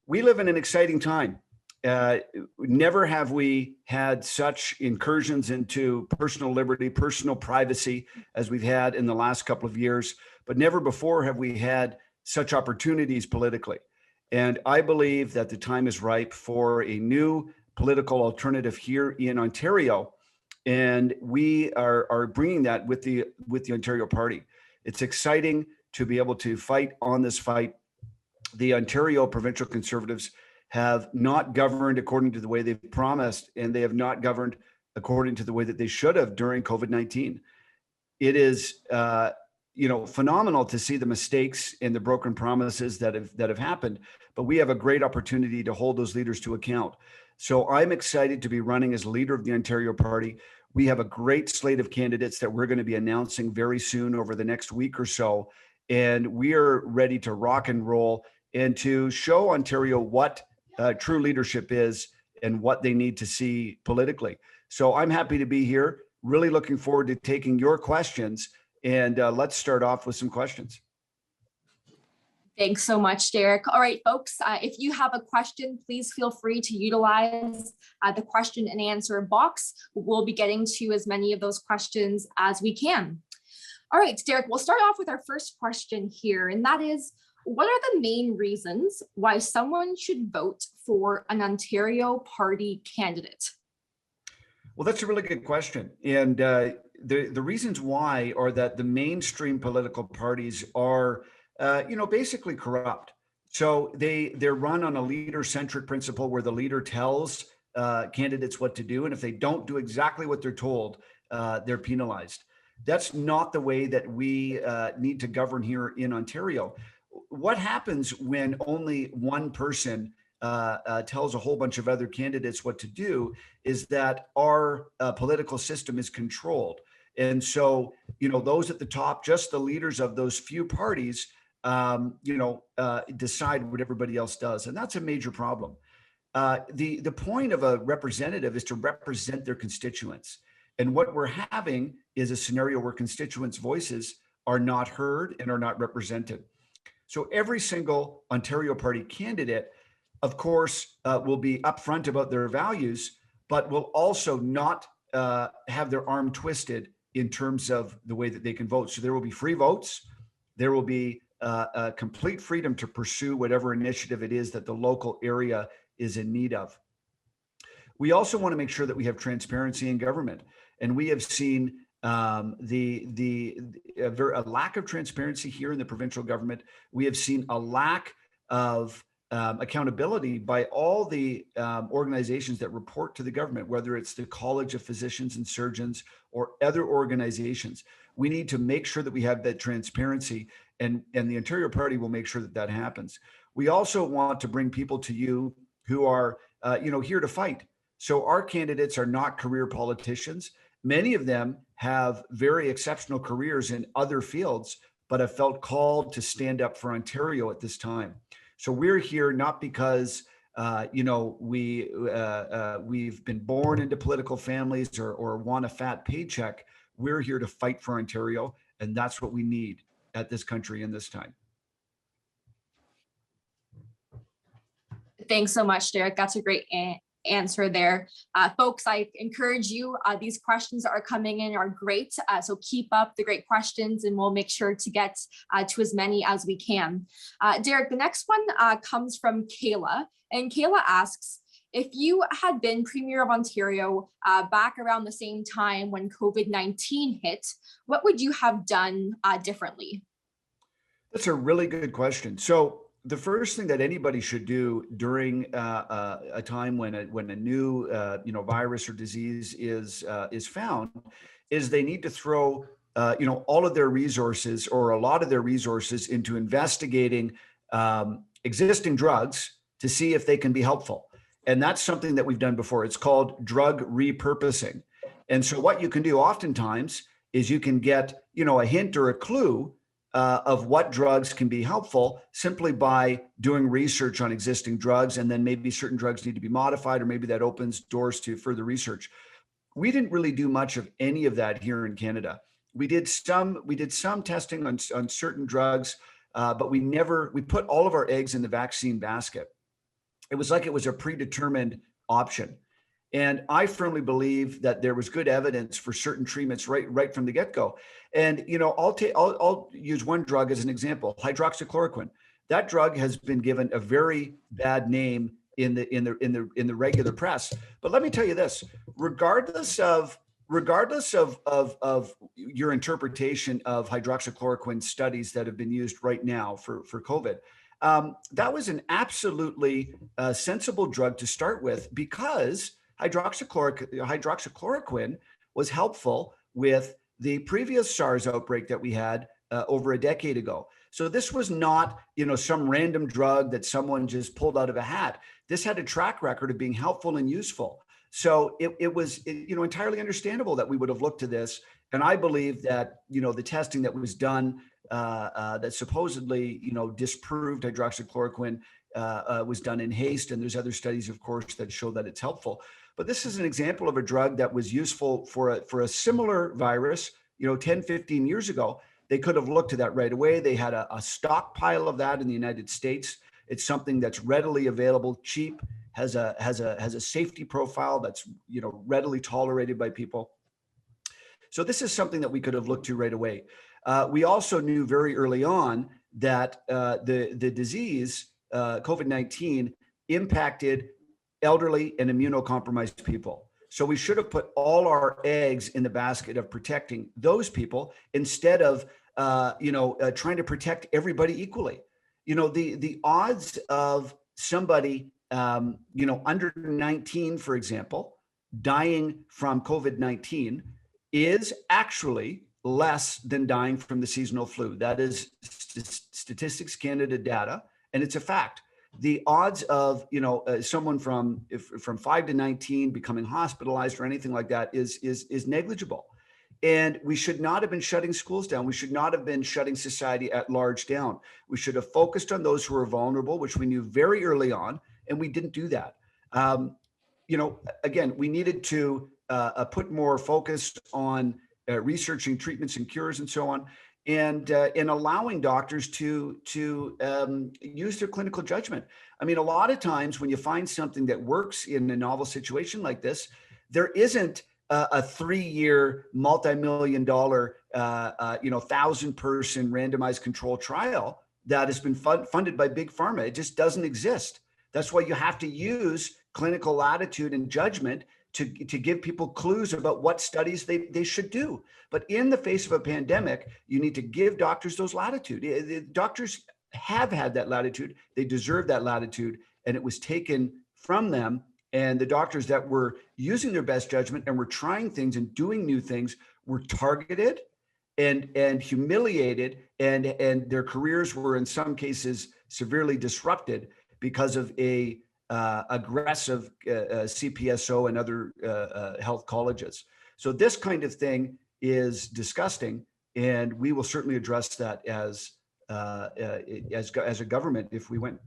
We live in an exciting time. Uh, Never have we had such incursions into personal liberty, personal privacy as we've had in the last couple of years, but never before have we had such opportunities politically. And I believe that the time is ripe for a new political alternative here in Ontario. And we are bringing that with the Ontario Party. It's exciting to be able to fight on this fight. The Ontario provincial Conservatives have not governed according to the way they've promised, and they have not governed according to the way that they should have during COVID-19. It is, phenomenal to see the mistakes and the broken promises that have happened, but we have a great opportunity to hold those leaders to account. So I'm excited to be running as leader of the Ontario Party. We have a great slate of candidates that we're going to be announcing very soon over the next week or so, and we are ready to rock and roll and to show Ontario what true leadership is and what they need to see politically. So I'm happy to be here. Really looking forward to taking your questions. And let's start off with some questions. Thanks so much, Derek. All right, folks, if you have a question, please feel free to utilize the question and answer box. We'll be getting to as many of those questions as we can. All right, Derek, we'll start off with our first question here, and that is, what are the main reasons why someone should vote for an Ontario Party candidate? Well, that's a really good question. And the reasons why are that the mainstream political parties are, basically corrupt. So they're run on a leader-centric principle where the leader tells candidates what to do. And if they don't do exactly what they're told, they're penalized. That's not the way that we need to govern here in Ontario. What happens when only one person tells a whole bunch of other candidates what to do is that our political system is controlled. And so, those at the top, just the leaders of those few parties, decide what everybody else does. And that's a major problem. The point of a representative is to represent their constituents. And what we're having is a scenario where constituents' voices are not heard and are not represented. So every single Ontario Party candidate, of course, will be upfront about their values, but will also not have their arm twisted in terms of the way that they can vote. So there will be free votes. There will be complete freedom to pursue whatever initiative it is that the local area is in need of. We also want to make sure that we have transparency in government. And we have seen a lack of transparency here in the provincial government. We have seen a lack of accountability by all the organizations that report to the government, whether it's the College of Physicians and Surgeons or other organizations. We need to make sure that we have that transparency, and the Ontario Party will make sure that that happens. We also want to bring people to you who are here to fight. So our candidates are not career politicians. Many of them have very exceptional careers in other fields, but have felt called to stand up for Ontario at this time. So we're here not because we've been born into political families or want a fat paycheck. We're here to fight for Ontario, and that's what we need at this country in this time. Thanks so much, Derek. That's a great answer there. Folks, I encourage you, these questions that are coming in are great. So keep up the great questions and we'll make sure to get to as many as we can. Derek, the next one comes from Kayla, and Kayla asks, if you had been Premier of Ontario back around the same time when COVID-19 hit, what would you have done differently? That's a really good question. So the first thing that anybody should do during a time when a new virus or disease is found is they need to throw all of their resources or a lot of their resources into investigating existing drugs to see if they can be helpful. And that's something that we've done before. It's called drug repurposing. And so what you can do oftentimes is you can get a hint or a clue of what drugs can be helpful simply by doing research on existing drugs, and then maybe certain drugs need to be modified, or maybe that opens doors to further research. We didn't really do much of any of that here in Canada. We did some testing on certain drugs, but we put all of our eggs in the vaccine basket. it was like it was a predetermined option. And I firmly believe that there was good evidence for certain treatments right from the get-go. And I'll use one drug as an example, hydroxychloroquine. That drug has been given a very bad name in the regular press. But let me tell you this: regardless of your interpretation of hydroxychloroquine studies that have been used right now for COVID, that was an absolutely sensible drug to start with, because hydroxychloroquine was helpful with the previous SARS outbreak that we had over a decade ago. So this was not, some random drug that someone just pulled out of a hat. This had a track record of being helpful and useful. So it was entirely understandable that we would have looked to this. And I believe that, the testing that was done that supposedly, disproved hydroxychloroquine was done in haste. And there's other studies, of course, that show that it's helpful. But this is an example of a drug that was useful for a similar virus, 10, 15 years ago. They could have looked to that right away. They had a stockpile of that in the United States. It's something that's readily available, cheap, has a safety profile that's, readily tolerated by people. So this is something that we could have looked to right away. We also knew very early on that the disease, COVID-19, impacted elderly and immunocompromised people. So we should have put all our eggs in the basket of protecting those people instead of, trying to protect everybody equally. The odds of somebody, under 19, for example, dying from COVID-19 is actually less than dying from the seasonal flu. That is Statistics Canada data, and it's a fact. The odds of someone from 5 to 19 becoming hospitalized or anything like that is negligible. And we should not have been shutting schools down. We should not have been shutting society at large down. We should have focused on those who are vulnerable, which we knew very early on, and we didn't do that. Again, we needed to put more focus on researching treatments and cures and so on, and in allowing doctors to use their clinical judgment. I mean, a lot of times when you find something that works in a novel situation like this, there isn't a 3-year, multi-million-dollar, 1,000-person randomized control trial that has been funded by big pharma. It just doesn't exist. That's why you have to use clinical latitude and judgment to give people clues about what studies they should do. But in the face of a pandemic, you need to give doctors those latitude. The doctors have had that latitude. They deserve that latitude, and it was taken from them. And the doctors that were using their best judgment and were trying things and doing new things were targeted and humiliated, and their careers were in some cases severely disrupted because of a aggressive CPSO and other health colleges. So this kind of thing is disgusting, and we will certainly address that as a government if we win.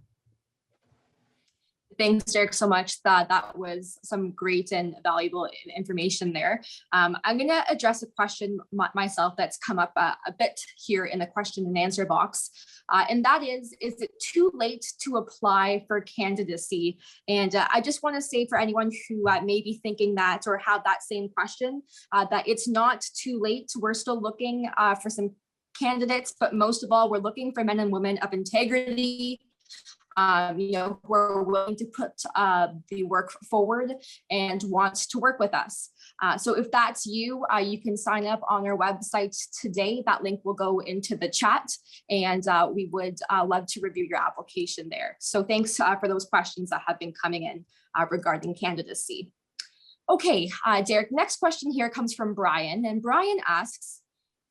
Thanks, Derek, so much. That was some great and valuable information there. I'm going to address a question myself that's come up a bit here in the question and answer box. And that is it too late to apply for candidacy? And I just want to say for anyone who may be thinking that or have that same question, that it's not too late. We're still looking for some candidates, but most of all, we're looking for men and women of integrity, who are willing to put the work forward and wants to work with us. So if that's you, you can sign up on our website today. That link will go into the chat, and we would love to review your application there. So thanks for those questions that have been coming in regarding candidacy. Okay, Derek, next question here comes from Brian, and Brian asks,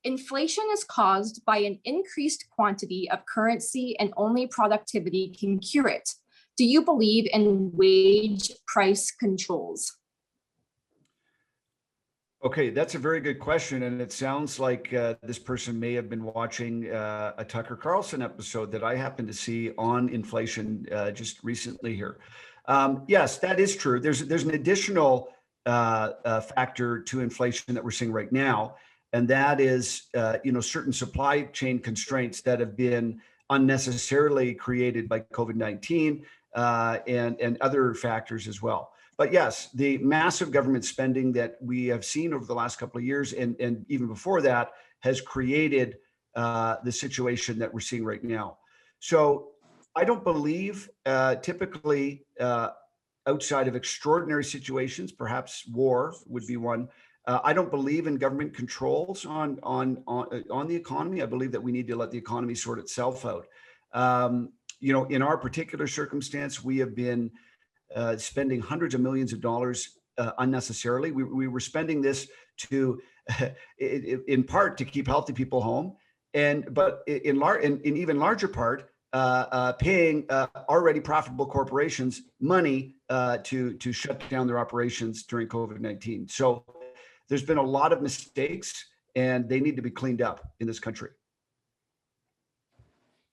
inflation is caused by an increased quantity of currency and only productivity can cure it. Do you believe in wage price controls? Okay, that's a very good question. And it sounds like this person may have been watching a Tucker Carlson episode that I happened to see on inflation just recently here. Yes, that is true. There's an additional factor to inflation that we're seeing right now. And that is, certain supply chain constraints that have been unnecessarily created by COVID-19 and other factors as well. But yes, the massive government spending that we have seen over the last couple of years, and even before that, has created the situation that we're seeing right now. So I don't believe typically outside of extraordinary situations, perhaps war would be one. I don't believe in government controls on the economy. I believe that we need to let the economy sort itself out. In our particular circumstance, we have been spending hundreds of millions of dollars unnecessarily. We were spending this to, in part, to keep healthy people home, but in even larger part, paying already profitable corporations money to shut down their operations during COVID-19. So there's been a lot of mistakes, and they need to be cleaned up in this country.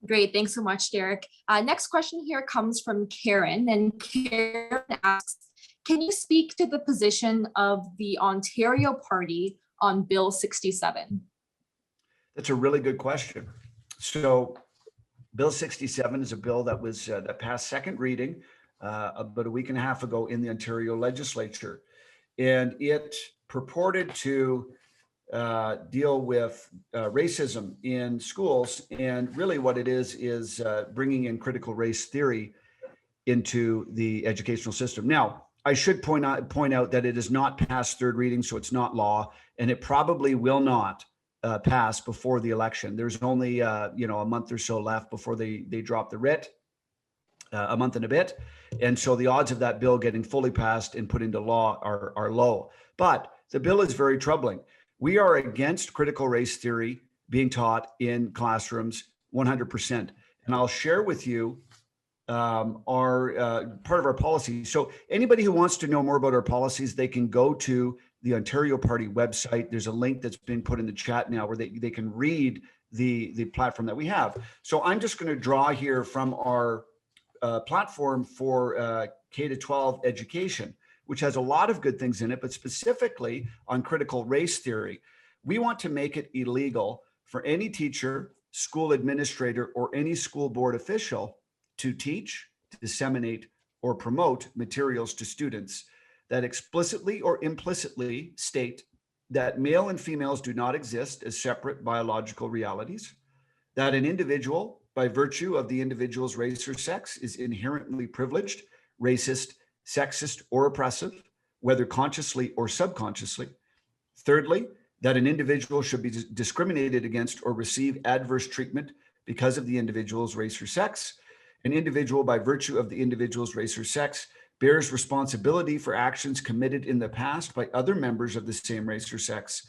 Great, thanks so much, Derek. Next question here comes from Karen, and Karen asks, can you speak to the position of the Ontario Party on Bill 67? That's a really good question. So Bill 67 is a bill that was that passed second reading about a week and a half ago in the Ontario legislature. And it purported to deal with racism in schools. And really what it is bringing in critical race theory into the educational system. Now, I should point out that it is not past third reading, so it's not law, and it probably will not pass before the election. There's only a month or so left before they drop the writ, a month and a bit. And so the odds of that bill getting fully passed and put into law are low. But the bill is very troubling. We are against critical race theory being taught in classrooms 100%. And I'll share with you our part of our policy. So anybody who wants to know more about our policies, they can go to the Ontario Party website. There's a link that's been put in the chat now where they can read the platform that we have. So I'm just going to draw here from our platform for K-12 education, which has a lot of good things in it, but specifically on critical race theory. We want to make it illegal for any teacher, school administrator, or any school board official to teach, disseminate, or promote materials to students that explicitly or implicitly state that male and females do not exist as separate biological realities, that an individual, by virtue of the individual's race or sex, is inherently privileged, racist, sexist, or oppressive, whether consciously or subconsciously. Thirdly, that an individual should be discriminated against or receive adverse treatment because of the individual's race or sex. An individual, by virtue of the individual's race or sex, bears responsibility for actions committed in the past by other members of the same race or sex,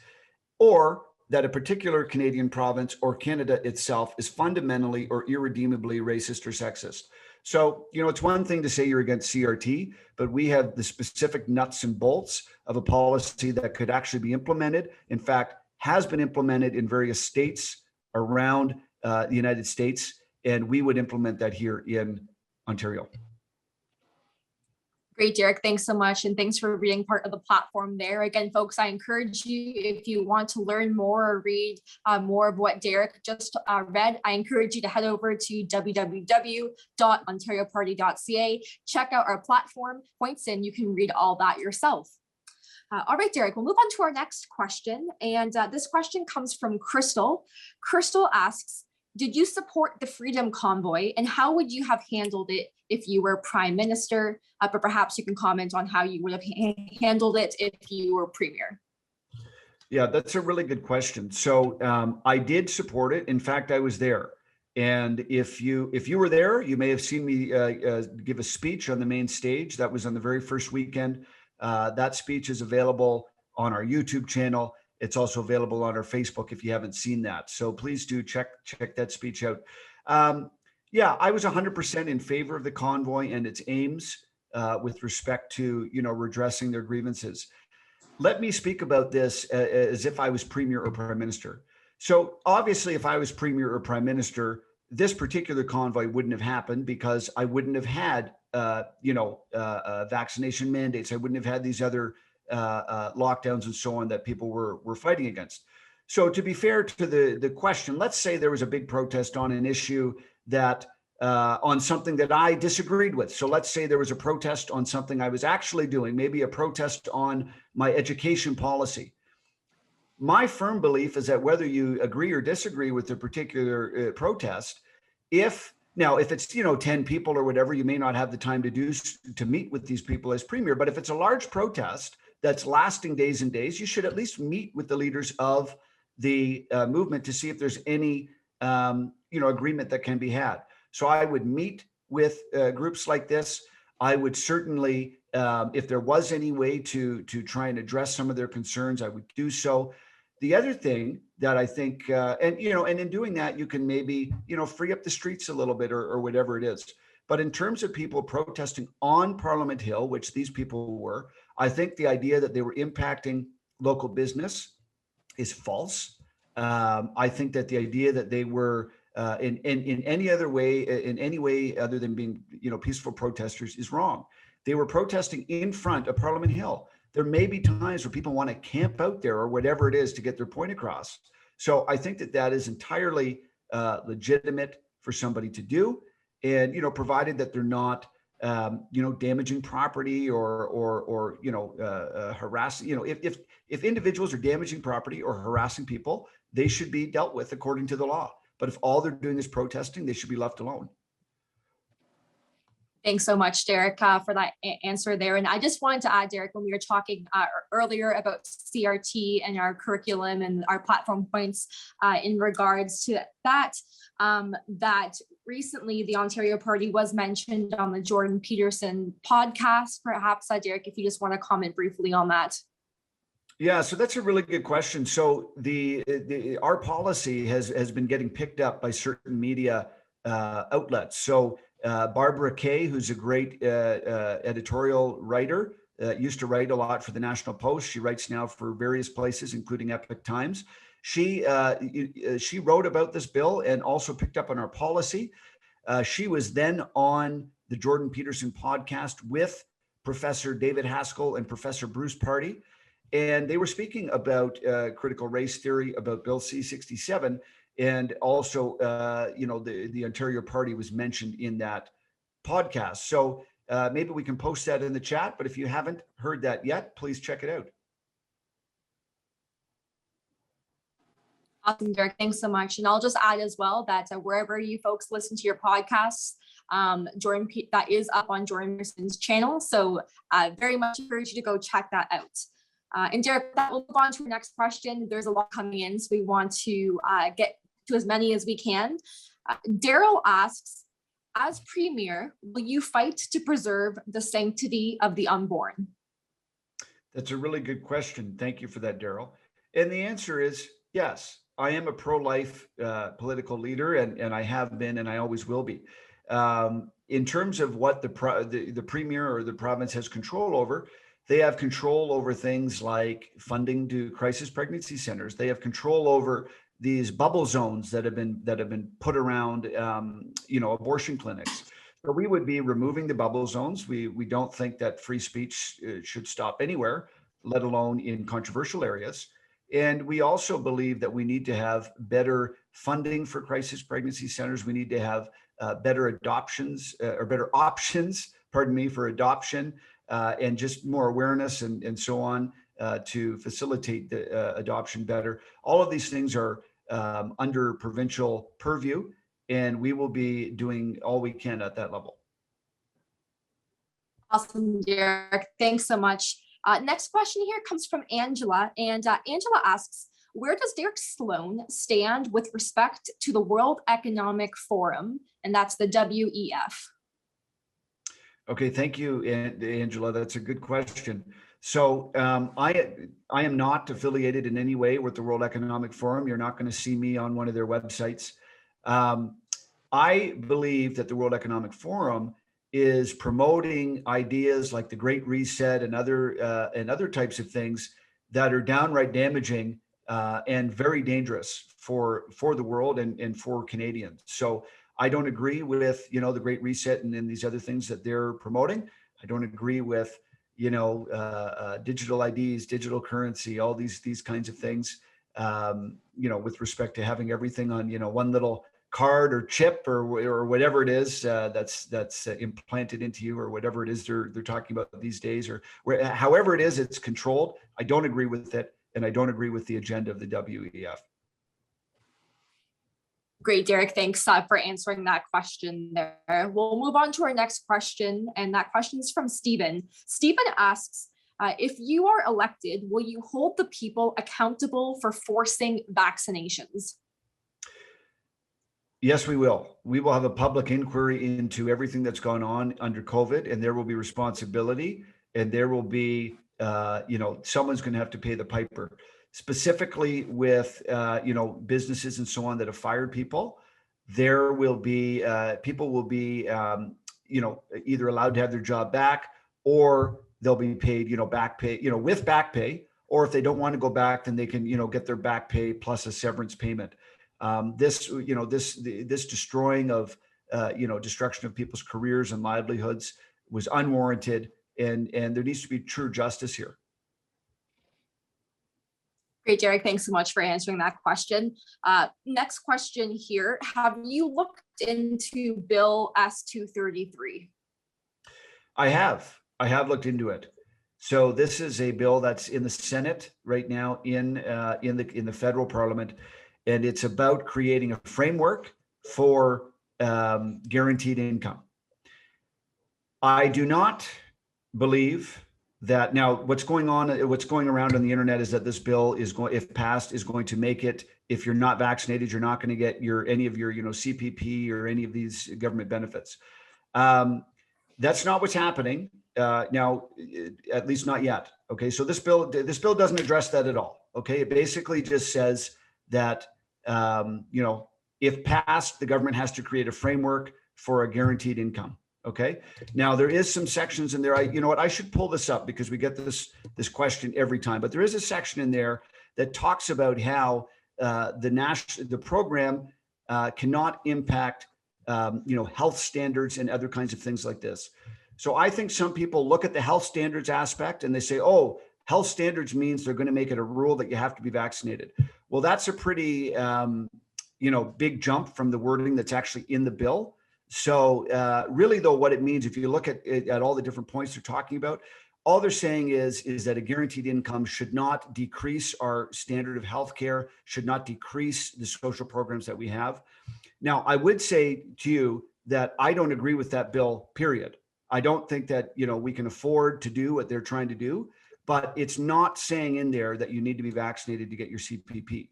or that a particular Canadian province or Canada itself is fundamentally or irredeemably racist or sexist. So, it's one thing to say you're against CRT, but we have the specific nuts and bolts of a policy that could actually be implemented. In fact, has been implemented in various states around the United States, and we would implement that here in Ontario. Great, Derek. Thanks so much. And thanks for being part of the platform there. Again, folks, I encourage you, if you want to learn more or read more of what Derek just read, I encourage you to head over to www.ontarioparty.ca, check out our platform points, and you can read all that yourself. All right, Derek, we'll move on to our next question. And this question comes from Crystal. Crystal asks, did you support the Freedom Convoy, and how would you have handled it if you were Prime Minister? But perhaps you can comment on how you would have handled it if you were Premier. Yeah, that's a really good question. So I did support it. In fact, I was there. And if you were there, you may have seen me give a speech on the main stage. That was on the very first weekend. That speech is available on our YouTube channel. It's also available on our Facebook if you haven't seen that. So please do check that speech out. Yeah, I was 100% in favor of the convoy and its aims with respect to, redressing their grievances. Let me speak about this as if I was Premier or Prime Minister. So obviously, if I was Premier or Prime Minister, this particular convoy wouldn't have happened because I wouldn't have had, vaccination mandates. I wouldn't have had these other lockdowns and so on that people were fighting against. So to be fair to the question, let's say there was a big protest on an issue that on something that I disagreed with. So let's say there was a protest on something I was actually doing, maybe a protest on my education policy. My firm belief is that whether you agree or disagree with the particular protest, if it's 10 people or whatever, you may not have the time to meet with these people as premier. But if it's a large protest that's lasting days and days, you should at least meet with the leaders of the movement to see if there's any agreement that can be had. So I would meet with groups like this. I would certainly, if there was any way to try and address some of their concerns, I would do so. The other thing that I think, and in doing that, you can maybe, free up the streets a little bit or whatever it is. But in terms of people protesting on Parliament Hill, which these people were, I think the idea that they were impacting local business is false. I think that the idea that they were in any other way, in any way other than being, peaceful protesters is wrong. They were protesting in front of Parliament Hill. There may be times where people want to camp out there or whatever it is to get their point across. So I think that is entirely legitimate for somebody to do, and provided that they're not damaging property or harassing. If individuals are damaging property or harassing people, they should be dealt with according to the law. But if all they're doing is protesting, they should be left alone. Thanks so much, Derek, for that answer there. And I just wanted to add, Derek, when we were talking earlier about CRT and our curriculum and our platform points in regards to that, that recently the Ontario Party was mentioned on the Jordan Peterson podcast. Perhaps, Derek, if you just want to comment briefly on that. Yeah, so that's a really good question. So our policy has been getting picked up by certain media outlets. So Barbara Kay, who's a great editorial writer, used to write a lot for the National Post. She writes now for various places, including Epoch Times. She wrote about this bill and also picked up on our policy. She was then on the Jordan Peterson podcast with Professor David Haskell and Professor Bruce Pardy. And they were speaking about critical race theory, about Bill C-67. And also, the Ontario Party was mentioned in that podcast. So maybe we can post that in the chat. But if you haven't heard that yet, please check it out. Awesome, Derek. Thanks so much. And I'll just add as well that wherever you folks listen to your podcasts, that is up on Jordan Peterson's channel. So very much encourage you to go check that out. And Derek, that will move on to our next question. There's a lot coming in, so we want to get to as many as we can. Daryl asks, as Premier, will you fight to preserve the sanctity of the unborn? That's a really good question. Thank you for that, Daryl. And the answer is yes. I am a pro-life political leader, and I have been, and I always will be. In terms of what the Premier or the province has control over, they have control over things like funding to crisis pregnancy centers. They have control over these bubble zones that have been put around, abortion clinics. So we would be removing the bubble zones. We don't think that free speech should stop anywhere, let alone in controversial areas. And we also believe that we need to have better funding for crisis pregnancy centers. We need to have better adoptions or better options, for adoption, and just more awareness and so on to facilitate the adoption better. All of these things are under provincial purview, and we will be doing all we can at that level. Awesome, Derek. Thanks so much. Next question here comes from Angela, and Angela asks, where does Derek Sloan stand with respect to the World Economic Forum, and that's the WEF? Okay, thank you, Angela. That's a good question. So I am not affiliated in any way with the World Economic Forum. You're not going to see me on one of their websites. I believe that the World Economic Forum is promoting ideas like the Great Reset and other types of things that are downright damaging and very dangerous for the world and for Canadians. So I don't agree with the Great Reset and these other things that they're promoting. I don't agree with digital IDs, digital currency, all these kinds of things. With respect to having everything on one little card or chip or whatever it is that's implanted into you, or whatever it is they're talking about these days, or however it is, it's controlled. I don't agree with it, and I don't agree with the agenda of the WEF. Great, Derek. Thanks for answering that question there. We'll move on to our next question, and that question is from Stephen. Stephen asks, if you are elected, will you hold the people accountable for forcing vaccinations? Yes, we will. We will have a public inquiry into everything that's gone on under COVID, and there will be responsibility, and there will be, someone's going to have to pay the piper. Specifically with, businesses and so on that have fired people, there will be, people will be, either allowed to have their job back, or they'll be paid, back pay, with back pay, or if they don't want to go back, then they can, get their back pay plus a severance payment. This destroying of, destruction of people's careers and livelihoods was unwarranted, and there needs to be true justice here. Great, Derek. Thanks so much for answering that question. Next question here. Have you looked into Bill S-233? I have looked into it. So this is a bill that's in the Senate right now, in the federal parliament, and it's about creating a framework for guaranteed income. I do not believe that now what's going around on the internet is that this bill is going, if passed, is going to make it, if you're not vaccinated, you're not going to get any of your, CPP or any of these government benefits. That's not what's happening now, at least not yet. Okay. So this bill doesn't address that at all. Okay. It basically just says that, if passed, the government has to create a framework for a guaranteed income. Okay. Now there is some sections in there. I should pull this up because we get this question every time, but there is a section in there that talks about how the program cannot impact, health standards and other kinds of things like this. So I think some people look at the health standards aspect and they say, oh, health standards means they're going to make it a rule that you have to be vaccinated. Well, that's a pretty, big jump from the wording that's actually in the bill. So really, though, what it means, if you look at all the different points they're talking about, all they're saying is that a guaranteed income should not decrease our standard of healthcare, should not decrease the social programs that we have. Now, I would say to you that I don't agree with that bill, period. I don't think that, we can afford to do what they're trying to do, but it's not saying in there that you need to be vaccinated to get your CPP.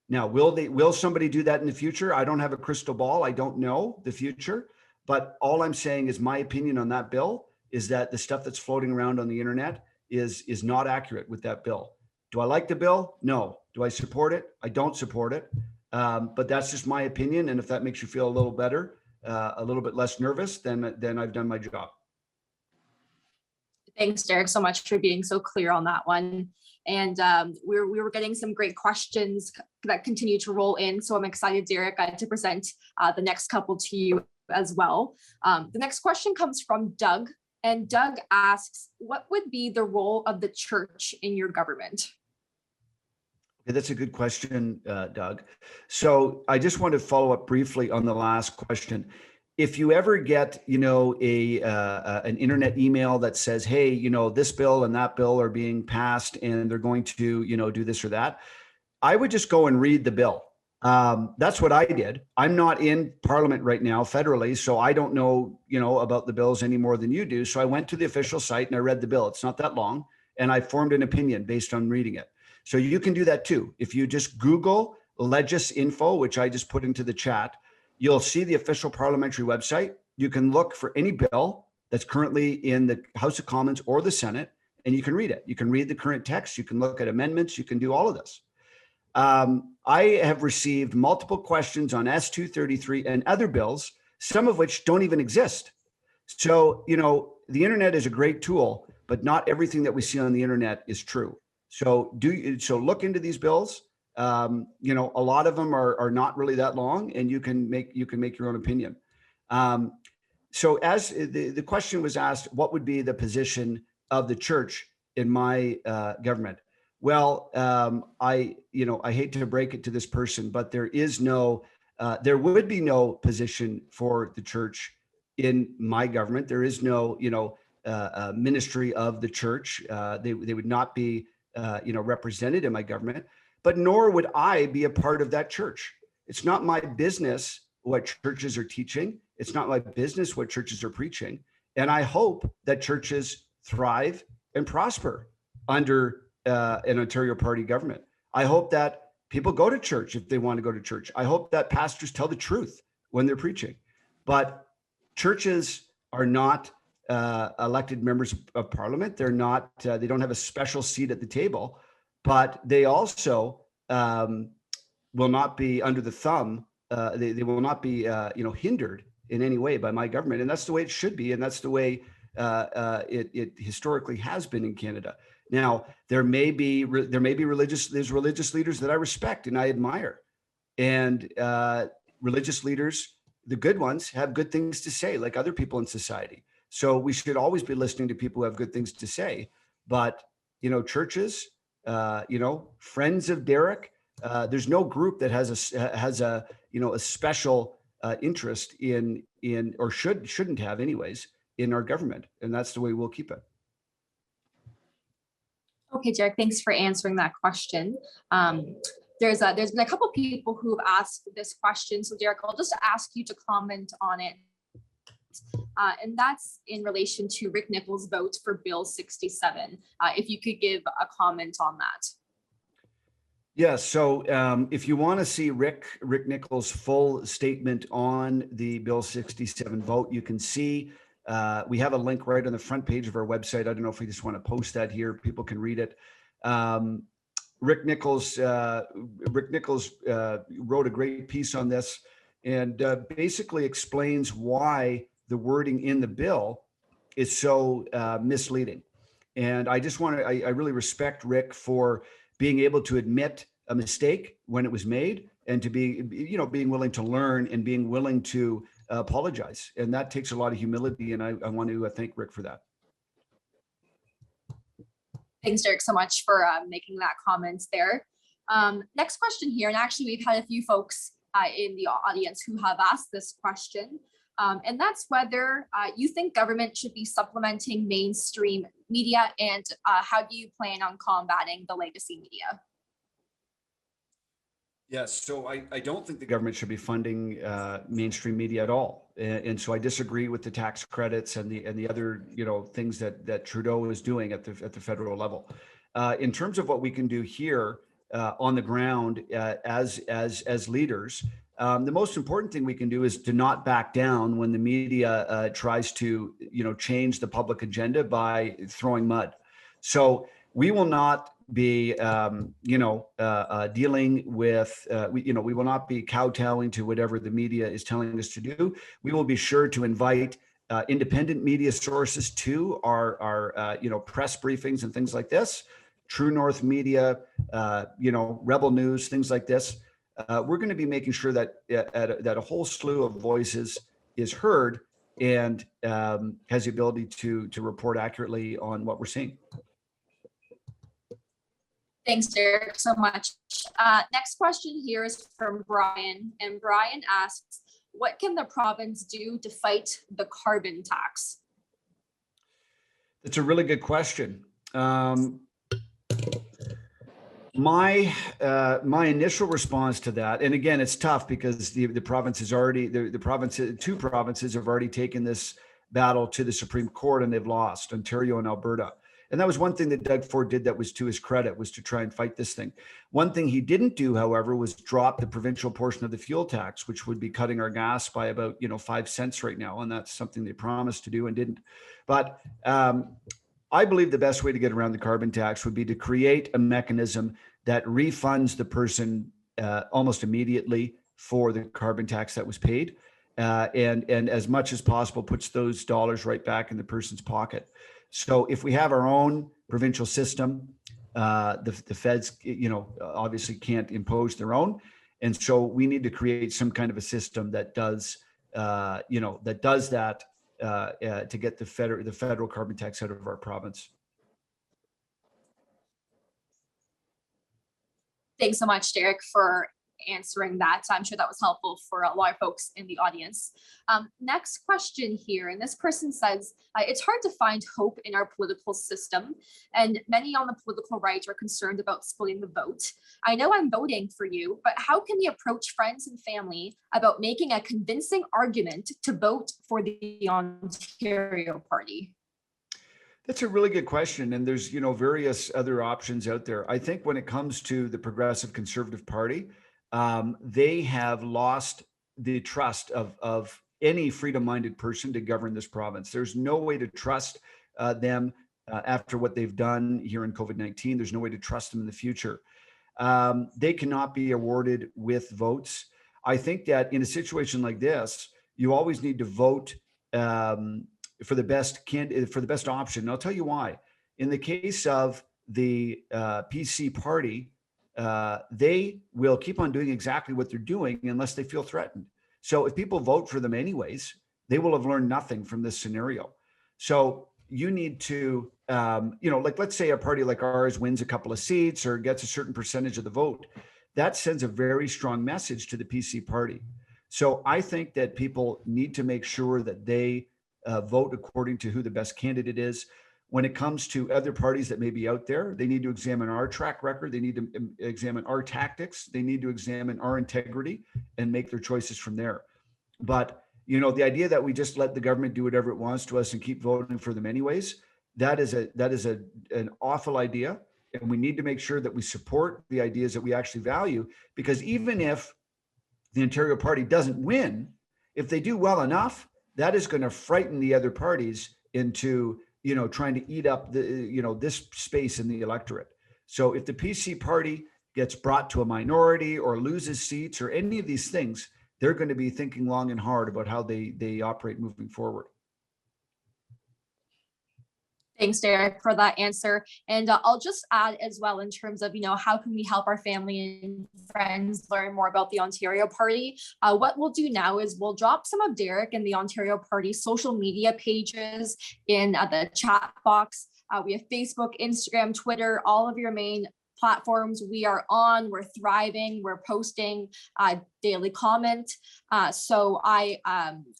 Now, will somebody do that in the future? I don't have a crystal ball. I don't know the future, but all I'm saying is my opinion on that bill is that the stuff that's floating around on the internet is not accurate with that bill. Do I like the bill? No. Do I support it? I don't support it. But that's just my opinion. And if that makes you feel a little better, a little bit less nervous, then I've done my job. Thanks, Derek, so much for being so clear on that one. And we were getting some great questions that continue to roll in. So I'm excited, Derek, to present the next couple to you as well. The next question comes from Doug. And Doug asks, what would be the role of the church in your government? Okay, that's a good question, Doug. So I just want to follow up briefly on the last question. If you ever get, an internet email that says, hey, this bill and that bill are being passed and they're going to, do this or that, I would just go and read the bill. That's what I did. I'm not in Parliament right now federally, so I don't know, about the bills any more than you do. So I went to the official site and I read the bill. It's not that long. And I formed an opinion based on reading it. So you can do that too. If you just Google Legis Info, which I just put into the chat, you'll see the official parliamentary website. You can look for any bill that's currently in the House of Commons or the Senate, and you can read it. You can read the current text. You can look at amendments. You can do all of this. I have received multiple questions on S-233 and other bills, some of which don't even exist. So, the internet is a great tool, but not everything that we see on the internet is true. So look into these bills. A lot of them are not really that long, and you can make your own opinion. So as the question was asked, what would be the position of the church in my government? Well, I hate to break it to this person, but there is no There would be no position for the church in my government. There is no, ministry of the church. They would not be, represented in my government, but nor would I be a part of that church. It's not my business what churches are teaching. It's not my business what churches are preaching. And I hope that churches thrive and prosper under an Ontario Party government. I hope that people go to church if they want to go to church. I hope that pastors tell the truth when they're preaching. But churches are not elected members of parliament. They're not, they don't have a special seat at the table, but they also will not be under the thumb. They will not be, hindered in any way by my government. And that's the way it should be. And that's the way it historically has been in Canada. Now, there may be religious leaders that I respect and I admire. And religious leaders, the good ones, have good things to say, like other people in society. So we should always be listening to people who have good things to say. But, churches, friends of Derek, there's no group that has a special interest in or shouldn't have anyways in our government. And that's the way we'll keep it. Okay, Derek, thanks for answering that question. There's been a couple people who've asked this question. So Derek, I'll just ask you to comment on it. And that's in relation to Rick Nichols' vote for Bill 67. If you could give a comment on that. Yeah, so if you want to see Rick Nichols' full statement on the Bill 67 vote, you can see we have a link right on the front page of our website. I don't know if we just want to post that here. People can read it. Rick Nichols wrote a great piece on this and basically explains why the wording in the bill is so misleading. And I just want to, I really respect Rick for being able to admit a mistake when it was made and to be, being willing to learn and being willing to apologize. And that takes a lot of humility. And I want to thank Rick for that. Thanks, Derek, so much for making that comment there. Next question here, and actually we've had a few folks in the audience who have asked this question, and that's whether you think government should be supplementing mainstream media, and how do you plan on combating the legacy media? Yes, so I don't think the government should be funding mainstream media at all, and so I disagree with the tax credits and the other things that Trudeau is doing at the federal level. In terms of what we can do here on the ground as leaders, the most important thing we can do is to not back down when the media tries to change the public agenda by throwing mud. So we will not be dealing with we will not be kowtowing to whatever the media is telling us to do. We will be sure to invite independent media sources to our press briefings and things like this. True North Media, Rebel News, things like this. We're going to be making sure that that a whole slew of voices is heard and has the ability to report accurately on what we're seeing. Thanks, Derek, so much. Next question here is from Brian, and Brian asks, what can the province do to fight the carbon tax? That's a really good question. My initial response to that, and again, it's tough because the province is already, two provinces have already taken this battle to the Supreme Court and they've lost, Ontario and Alberta. And that was one thing that Doug Ford did that was to his credit, was to try and fight this thing. One thing he didn't do, however, was drop the provincial portion of the fuel tax, which would be cutting our gas by about 5 cents right now. And that's something they promised to do and didn't. But I believe the best way to get around the carbon tax would be to create a mechanism that refunds the person almost immediately for the carbon tax that was paid. And as much as possible puts those dollars right back in the person's pocket. So if we have our own provincial system, the feds, obviously can't impose their own. And so we need to create some kind of a system that does, that to get the federal carbon tax out of our province. Thanks so much, Derek, for answering that. So I'm sure that was helpful for a lot of folks in the audience. Next question here, and this person says, it's hard to find hope in our political system, and many on the political right are concerned about splitting the vote. I know I'm voting for you, but how can we approach friends and family about making a convincing argument to vote for the Ontario Party? That's a really good question. And there's, various other options out there. I think when it comes to the Progressive Conservative Party, they have lost the trust of any freedom-minded person to govern this province. There's no way to trust them after what they've done here in COVID-19. There's no way to trust them in the future. They cannot be awarded with votes. I think that in a situation like this, you always need to vote for the best candidate, for the best option. And I'll tell you why. In the case of the PC party, they will keep on doing exactly what they're doing unless they feel threatened. So if people vote for them anyways, they will have learned nothing from this scenario. So you need to, like let's say a party like ours wins a couple of seats or gets a certain percentage of the vote. That sends a very strong message to the PC party. So I think that people need to make sure that they vote according to who the best candidate is. When it comes to other parties that may be out there, they need to examine our track record. They need to examine our tactics. They need to examine our integrity and make their choices from there. But, the idea that we just let the government do whatever it wants to us and keep voting for them anyways, that is an awful idea. And we need to make sure that we support the ideas that we actually value, because even if the Ontario Party doesn't win, if they do well enough, that is going to frighten the other parties into, trying to eat up this space in the electorate. So if the PC party gets brought to a minority or loses seats or any of these things, they're going to be thinking long and hard about how they operate moving forward. Thanks, Derek, for that answer. And I'll just add as well in terms of, how can we help our family and friends learn more about the Ontario Party? What we'll do now is we'll drop some of Derek and the Ontario Party social media pages in the chat box. We have Facebook, Instagram, Twitter, all of your main platforms we are on. We're thriving. We're posting daily comment. So I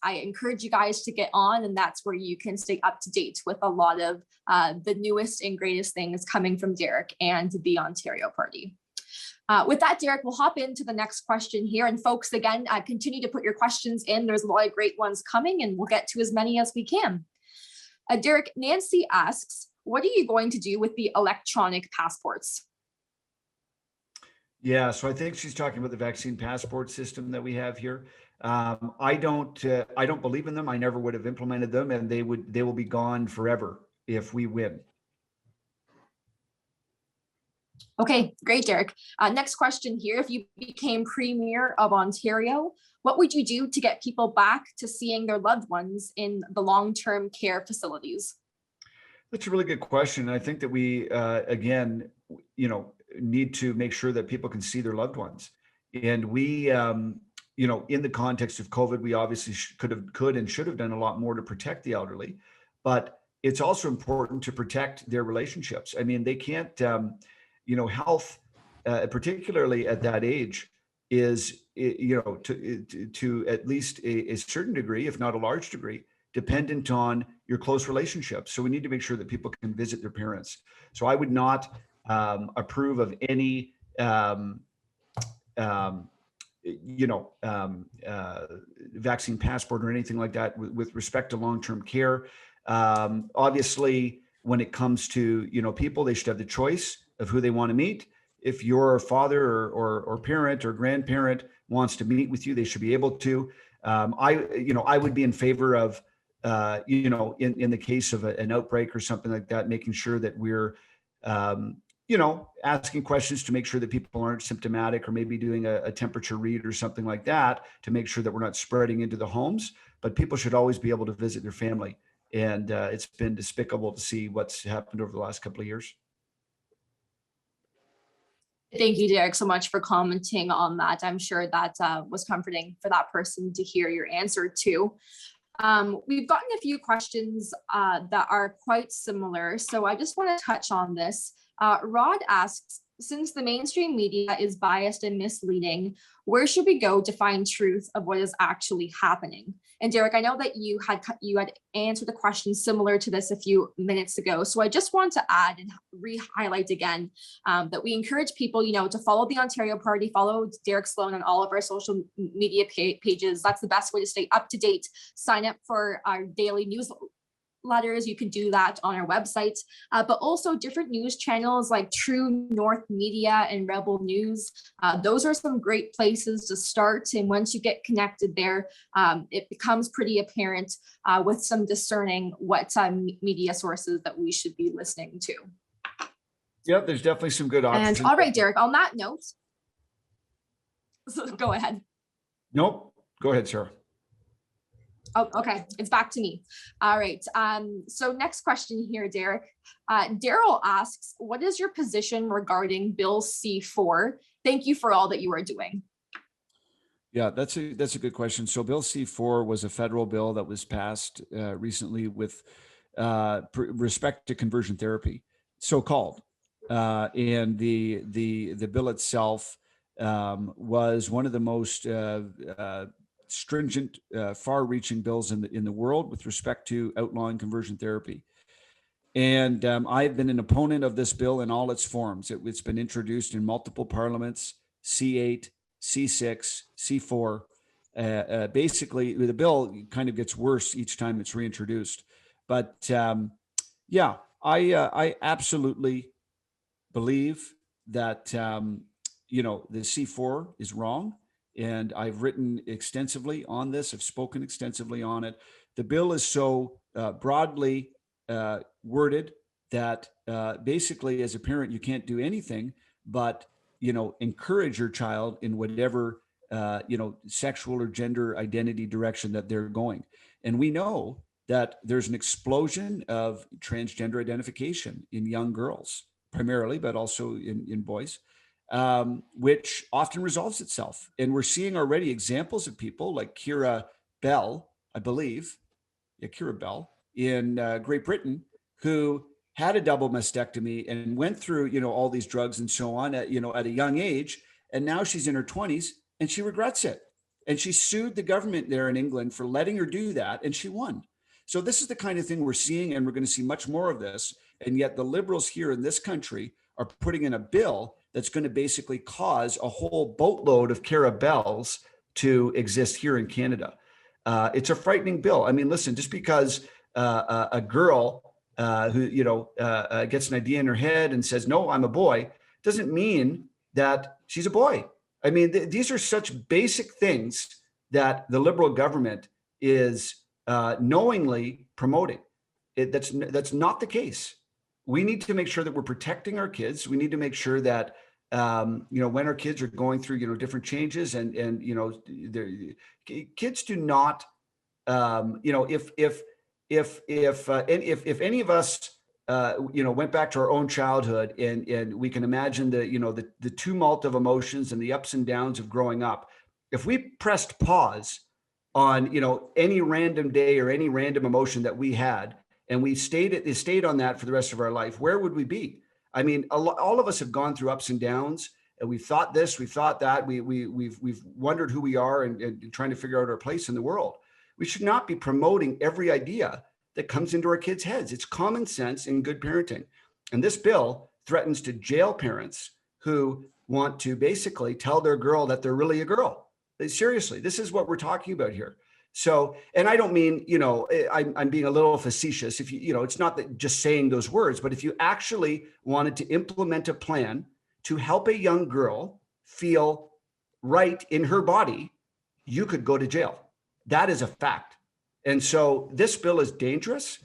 encourage you guys to get on, and that's where you can stay up to date with a lot of the newest and greatest things coming from Derek and the Ontario Party. With that, Derek, we'll hop into the next question here. And folks, again, continue to put your questions in. There's a lot of great ones coming, and we'll get to as many as we can. Derek, Nancy asks, what are you going to do with the electronic passports? Yeah, so I think she's talking about the vaccine passport system that we have here. I don't believe in them. I never would have implemented them, and they will be gone forever if we win. Okay, great, Derek. Next question here. If you became Premier of Ontario, what would you do to get people back to seeing their loved ones in the long-term care facilities? That's a really good question. I think that we, again, need to make sure that people can see their loved ones. And we, in the context of COVID, we obviously could and should have done a lot more to protect the elderly, but it's also important to protect their relationships. I mean, they can't, health, particularly at that age, is, to at least a certain degree, if not a large degree, dependent on your close relationships. So we need to make sure that people can visit their parents. So I would not approve of any, vaccine passport or anything like that with respect to long-term care. Obviously, when it comes to, people, they should have the choice of who they want to meet. If your father or parent or grandparent wants to meet with you, they should be able to. I would be in favor of, in the case of an outbreak or something like that, making sure that we're, asking questions to make sure that people aren't symptomatic, or maybe doing a temperature read or something like that to make sure that we're not spreading into the homes. But people should always be able to visit their family. And it's been despicable to see what's happened over the last couple of years. Thank you, Derek, so much for commenting on that. I'm sure that was comforting for that person to hear your answer to. We've gotten a few questions that are quite similar, so I just want to touch on this. Rod asks, since the mainstream media is biased and misleading, where should we go to find truth of what is actually happening? And Derek, I know that you had answered the question similar to this a few minutes ago. So I just want to add and re-highlight again that we encourage people, to follow the Ontario Party, follow Derek Sloan on all of our social media pages. That's the best way to stay up to date. Sign up for our daily newsletters. You can do that on our website, but also different news channels like True North Media and Rebel News. Those are some great places to start. And once you get connected there, it becomes pretty apparent with some discerning what media sources that we should be listening to. Yeah, there's definitely some good options. And all right, Derek, on that note, go ahead. Nope, go ahead, Sarah. Oh, okay. It's back to me. All right. So next question here, Derek. Daryl asks, what is your position regarding Bill C-4? Thank you for all that you are doing. Yeah, that's a good question. So Bill C-4 was a federal bill that was passed recently with respect to conversion therapy, so-called. And the bill itself was one of the most stringent, far-reaching bills in the world with respect to outlawing conversion therapy. And I've been an opponent of this bill in all its forms. It's been introduced in multiple parliaments, C8, C6, C4. Basically, the bill kind of gets worse each time it's reintroduced. But yeah, I absolutely believe that the C4 is wrong. And I've written extensively on this. I've spoken extensively on it. The bill is so broadly worded that basically, as a parent, you can't do anything but encourage your child in whatever sexual or gender identity direction that they're going. And we know that there's an explosion of transgender identification in young girls, primarily, but also in boys. Which often resolves itself. And we're seeing already examples of people like Kira Bell, I believe, Kira Bell in Great Britain, who had a double mastectomy and went through, all these drugs and so on at a young age. And now she's in her 20s and she regrets it. And she sued the government there in England for letting her do that. And she won. So this is the kind of thing we're seeing, and we're going to see much more of this. And yet the Liberals here in this country are putting in a bill that's going to basically cause a whole boatload of Kira Bells to exist here in Canada. It's a frightening bill. I mean, listen, just because a girl who gets an idea in her head and says, "No, I'm a boy," doesn't mean that she's a boy. I mean, these are such basic things that the Liberal government is knowingly promoting. That's not the case. We need to make sure that we're protecting our kids. We need to make sure that when our kids are going through different changes, and kids do not if any of us went back to our own childhood, and we can imagine the tumult of emotions and the ups and downs of growing up. If we pressed pause on any random day or any random emotion that we had, and we stayed on that for the rest of our life, where would we be? I mean, all of us have gone through ups and downs, and we've thought this, we've thought that, we've wondered who we are, and trying to figure out our place in the world. We should not be promoting every idea that comes into our kids' heads. It's common sense and good parenting. And this bill threatens to jail parents who want to basically tell their girl that they're really a girl. Seriously, this is what we're talking about here. So, and I don't mean, I'm being a little facetious. If it's not that just saying those words, but if you actually wanted to implement a plan to help a young girl feel right in her body, you could go to jail. That is a fact. And so this bill is dangerous.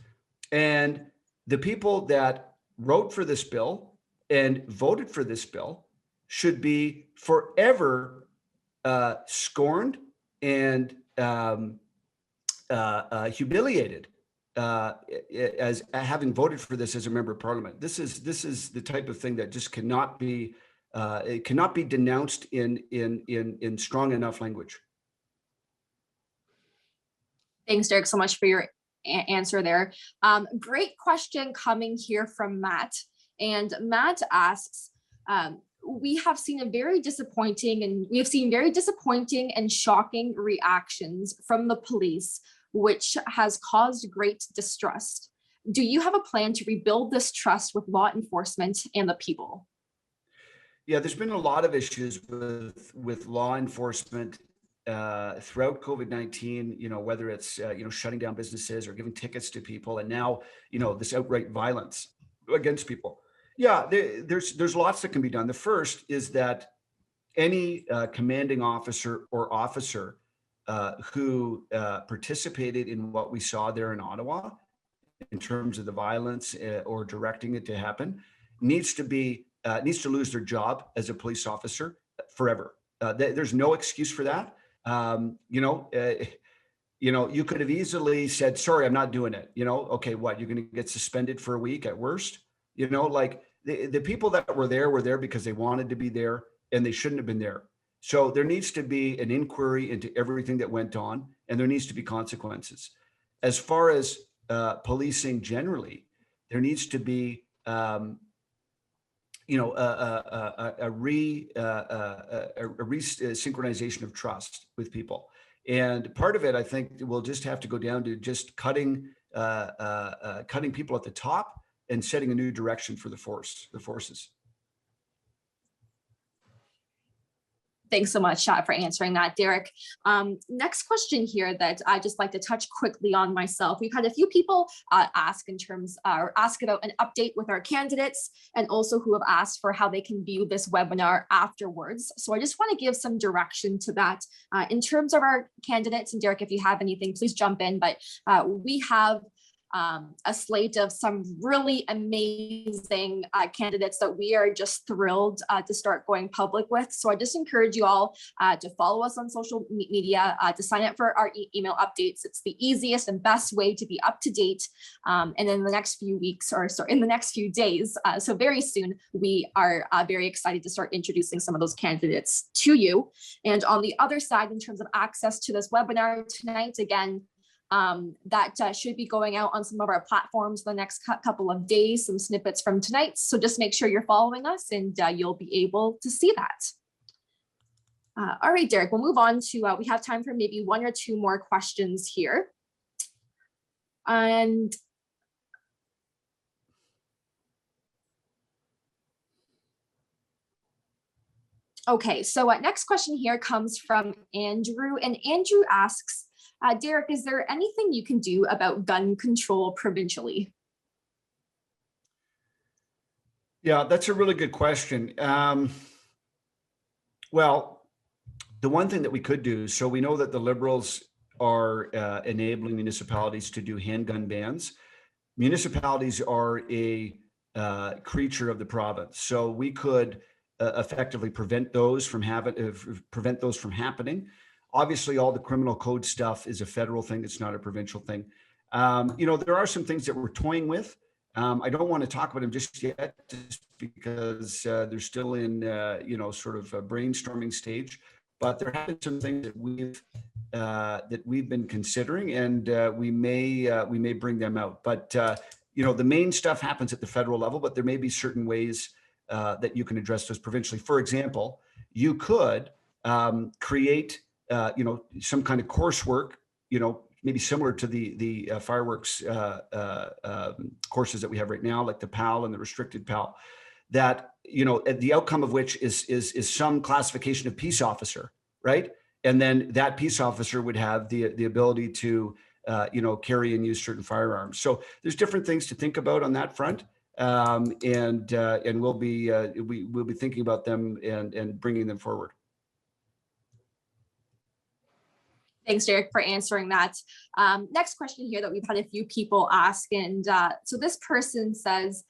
And the people that wrote for this bill and voted for this bill should be forever scorned and humiliated as having voted for this as a member of parliament. This is the type of thing that just cannot be denounced in strong enough language. Thanks, Derek, so much for your answer there. Great question coming here from Matt. And Matt asks, We have seen very disappointing and shocking reactions from the police, which has caused great distrust. Do you have a plan to rebuild this trust with law enforcement and the people? Yeah, there's been a lot of issues with law enforcement throughout COVID-19. Whether it's shutting down businesses or giving tickets to people, and now this outright violence against people. Yeah, there's lots that can be done. The first is that any commanding officer or officer who participated in what we saw there in Ottawa in terms of the violence or directing it to happen needs to lose their job as a police officer forever. There's no excuse for that. You could have easily said, "Sorry, I'm not doing it." Okay, what, you're going to get suspended for a week at worst? Like the people that were there because they wanted to be there, and they shouldn't have been there. So there needs to be an inquiry into everything that went on, and there needs to be consequences. As far as policing generally, there needs to be a synchronization of trust with people. And part of it, I think, will just have to go down to just cutting people at the top and setting a new direction for the forces. Thanks so much for answering that, Derek. Next question here that I just like to touch quickly on myself. We've had a few people ask about an update with our candidates, and also who have asked for how they can view this webinar afterwards. So I just want to give some direction to that. In terms of our candidates, and Derek, if you have anything, please jump in, but we have a slate of some really amazing candidates that we are just thrilled to start going public with. So I just encourage you all to follow us on social media, to sign up for our email updates. It's the easiest and best way to be up to date. And in the next few weeks, in the next few days, so very soon, we are very excited to start introducing some of those candidates to you. And on the other side, in terms of access to this webinar tonight, again, that should be going out on some of our platforms the next couple of days, some snippets from tonight. So just make sure you're following us, and you'll be able to see that. All right, Derek, we'll move on to, we have time for maybe one or two more questions here. And okay, so next question here comes from Andrew, and Andrew asks, Derek, is there anything you can do about gun control provincially? Yeah, that's a really good question. Well, the one thing that we could do, so we know that the Liberals are enabling municipalities to do handgun bans. Municipalities are a creature of the province, so we could effectively prevent those from happening. Obviously, all the criminal code stuff is a federal thing. It's not a provincial thing. There are some things that we're toying with. I don't want to talk about them just yet, just because they're still in, sort of a brainstorming stage. But there have been some things that we've been considering, and we may bring them out. But the main stuff happens at the federal level, but there may be certain ways that you can address those provincially. For example, you could create some kind of coursework, maybe similar to the fireworks courses that we have right now, like the PAL and the restricted PAL, that, the outcome of which is some classification of peace officer, right? And then that peace officer would have the ability to, carry and use certain firearms. So there's different things to think about on that front. And we'll be thinking about them and bringing them forward. Thanks, Derek, for answering that. Next question here that we've had a few people ask. And so this person says,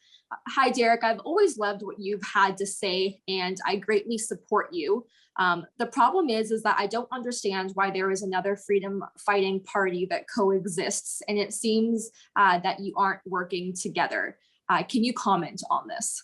hi, Derek, I've always loved what you've had to say, and I greatly support you. The problem is that I don't understand why there is another freedom fighting party that coexists, and it seems that you aren't working together. Can you comment on this?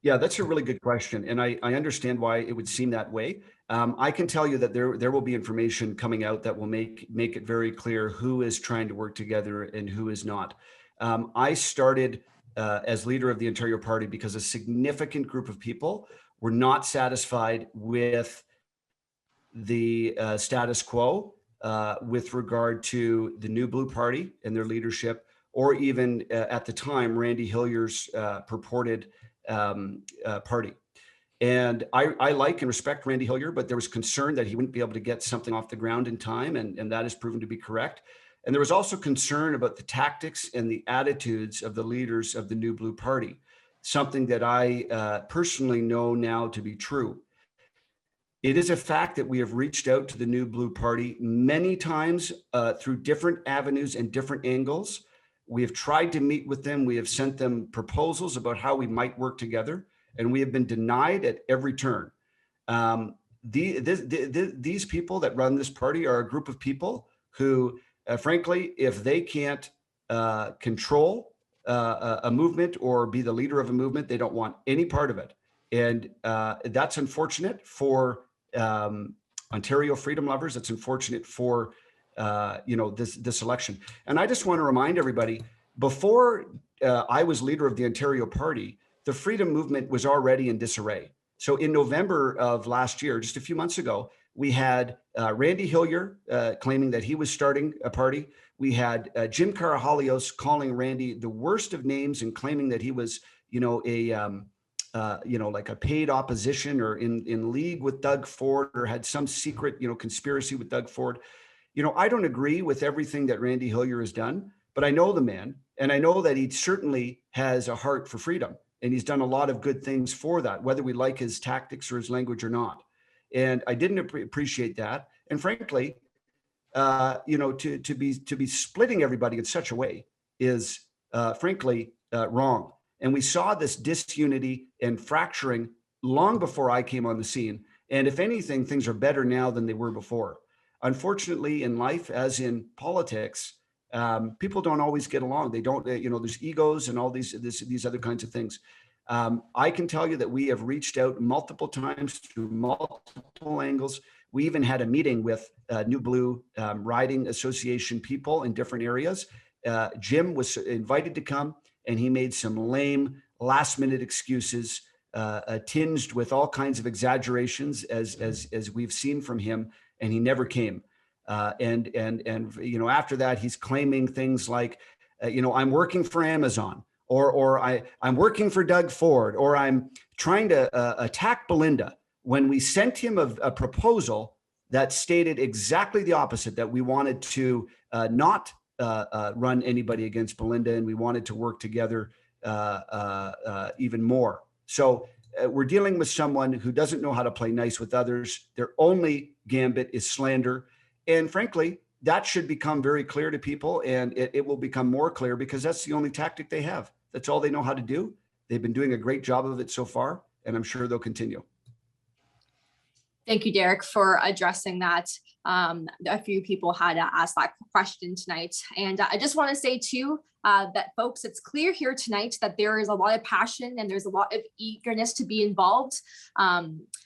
Yeah, that's a really good question. And I understand why it would seem that way. I can tell you that there will be information coming out that will make it very clear who is trying to work together and who is not. I started as leader of the Ontario Party because a significant group of people were not satisfied with the status quo with regard to the New Blue Party and their leadership, or even at the time, Randy Hillier's purported party. And I like and respect Randy Hillier, but there was concern that he wouldn't be able to get something off the ground in time, and that has proven to be correct. And there was also concern about the tactics and the attitudes of the leaders of the New Blue Party, something that I personally know now to be true. It is a fact that we have reached out to the New Blue Party many times through different avenues and different angles. We have tried to meet with them. We have sent them proposals about how we might work together, and we have been denied at every turn. These people that run this party are a group of people who, frankly, if they can't control a movement or be the leader of a movement, they don't want any part of it. And that's unfortunate for Ontario freedom lovers. It's unfortunate for this election. And I just want to remind everybody, before I was leader of the Ontario Party, the freedom movement was already in disarray. So in November of last year, just a few months ago, we had Randy Hillier claiming that he was starting a party. We had Jim Karahalios calling Randy the worst of names and claiming that he was, like a paid opposition or in league with Doug Ford or had some secret, conspiracy with Doug Ford. I don't agree with everything that Randy Hillier has done, but I know the man, and I know that he certainly has a heart for freedom, and he's done a lot of good things for that, whether we like his tactics or his language or not. And I didn't appreciate that. And frankly, to be splitting everybody in such a way is frankly wrong. And we saw this disunity and fracturing long before I came on the scene. And if anything, things are better now than they were before. Unfortunately, in life, as in politics, people don't always get along. They don't, there's egos and all these other kinds of things. I can tell you that we have reached out multiple times through multiple angles. We even had a meeting with New Blue Riding Association people in different areas. Jim was invited to come, and he made some lame last-minute excuses, tinged with all kinds of exaggerations, as we've seen from him, and he never came. And after that, he's claiming things like, I'm working for Amazon, or I'm working for Doug Ford, or I'm trying to attack Belinda, when we sent him a proposal that stated exactly the opposite, that we wanted to not run anybody against Belinda, and we wanted to work together even more. So we're dealing with someone who doesn't know how to play nice with others. Their only gambit is slander. And frankly, that should become very clear to people, and it will become more clear because that's the only tactic they have. That's all they know how to do. They've been doing a great job of it so far, and I'm sure they'll continue. Thank you, Derek, for addressing that. A few people had asked that question tonight. And I just want to say too, that folks, it's clear here tonight that there is a lot of passion and there's a lot of eagerness to be involved.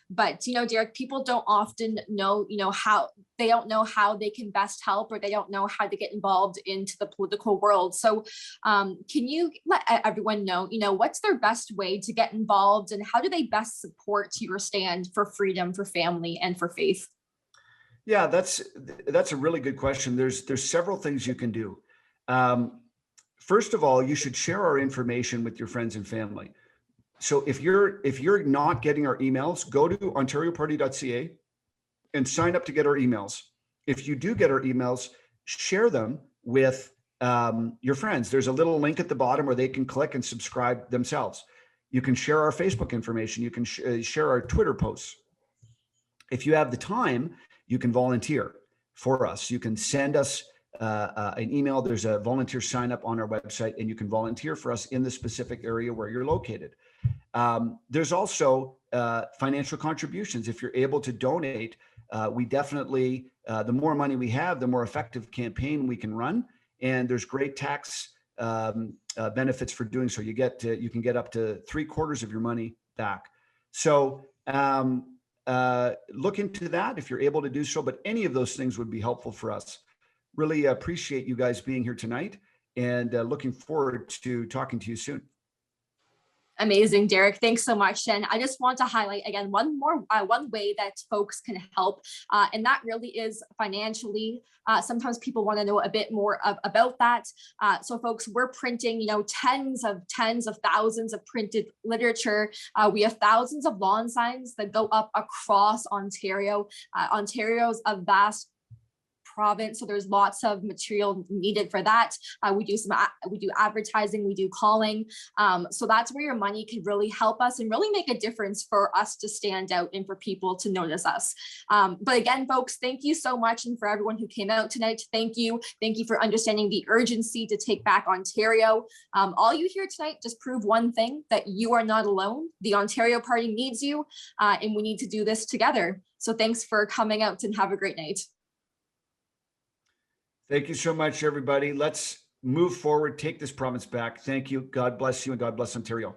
But, Derek, people don't often know, how they don't know how they can best help, or they don't know how to get involved into the political world. So can you let everyone know, what's their best way to get involved, and how do they best support your stand for freedom, for family, and for faith? Yeah, that's a really good question. There's several things you can do. First of all, you should share our information with your friends and family. So if you're not getting our emails, go to ontarioparty.ca and sign up to get our emails. If you do get our emails, share them with your friends. There's a little link at the bottom where they can click and subscribe themselves. You can share our Facebook information. You can share our Twitter posts. If you have the time, you can volunteer for us. You can send us an email. There's a volunteer sign up on our website, and you can volunteer for us in the specific area where you're located. There's also financial contributions. If you're able to donate, we definitely, the more money we have, the more effective campaign we can run. And there's great tax benefits for doing so. You can get up to 3/4 of your money back. So look into that if you're able to do so, but any of those things would be helpful for us. Really appreciate you guys being here tonight, and looking forward to talking to you soon. Amazing, Derek. Thanks so much. And I just want to highlight again one way that folks can help, and that really is financially. Sometimes people want to know a bit more about that. So, folks, we're printing, tens of thousands of printed literature. We have thousands of lawn signs that go up across Ontario. Ontario's a vast province, so there's lots of material needed for that. We do advertising, we do calling, so that's where your money could really help us and really make a difference for us to stand out and for people to notice us. But again, folks, thank you so much, and for everyone who came out tonight, thank you for understanding the urgency to take back Ontario. All you hear tonight just prove one thing, that you are not alone. The Ontario Party needs you, and we need to do this together. So thanks for coming out, and have a great night. Thank you so much, everybody. Let's move forward, take this province back. Thank you. God bless you, and God bless Ontario.